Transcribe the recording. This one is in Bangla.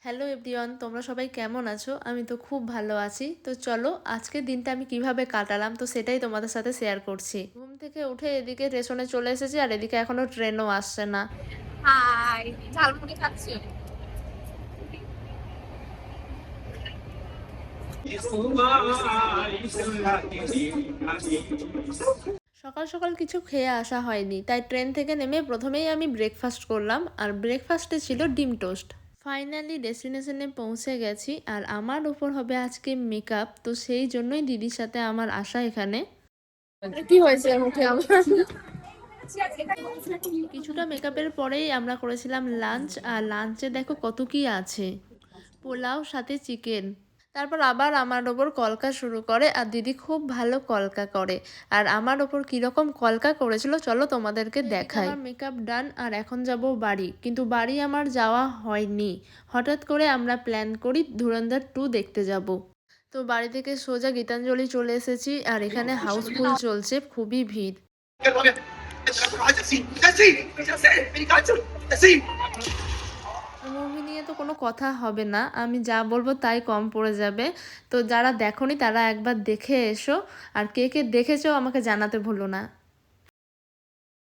হ্যালো এভরিওয়ান, তোমরা সবাই কেমন আছো? আমি তো খুব ভালো আছি। তো চলো আজকের দিনটা আমি কিভাবে কাটালাম তো সেটাই তোমাদের সাথে শেয়ার করছি। ঘুম থেকে উঠে এদিকে স্টেশনে চলে এসেছি আর এদিকে এখনো ট্রেনও আসছে না। হাই, ঝালমুড়ি খাচ্ছি। সকাল সকাল কিছু খেয়ে আসা হয়নি, তাই ট্রেন থেকে নেমে প্রথমেই আমি ব্রেকফাস্ট করলাম আর ব্রেকফাস্টে ছিল ডিম টোস্ট। ফাইনালি ডেস্টিনেশনে পৌঁছে গেছি আর আমার উপর হবে আজকে মেকআপ, তো সেই জন্যই দিদির সাথে আমার আসা এখানে। কি হয়েছে মুখে আমার? কিছুটা মেকআপের পরেই আমরা করেছিলাম লাঞ্চ, আর লাঞ্চে দেখো কত কি আছে, পোলাও সাথে চিকেন। তারপর আবার আমার ওপর কলকা শুরু করে আর দিদি খুব ভালো কলকা করে। আর আমার ওপর কীরকম কলকা করেছিল চলো তোমাদেরকে দেখাই। আমার মেকআপ ডান আর এখন যাব বাড়ি, কিন্তু বাড়ি আমার যাওয়া হয়নি। হঠাৎ করে আমরা প্ল্যান করি ধুরন্ধর 2 দেখতে যাব। তো বাড়ি থেকে সোজা গীতাঞ্জলি চলে এসেছি আর এখানে হাউসফুল চলছে, খুবই ভিড়। মুভি নিয়ে তো কোনো কথা হবে না, আমি যা বলবো তাই কম পড়ে যাবে। তো যারা দেখোনি তারা একবার দেখে এসো, আর কে কে দেখেছো আমাকে জানাতে ভুলো না।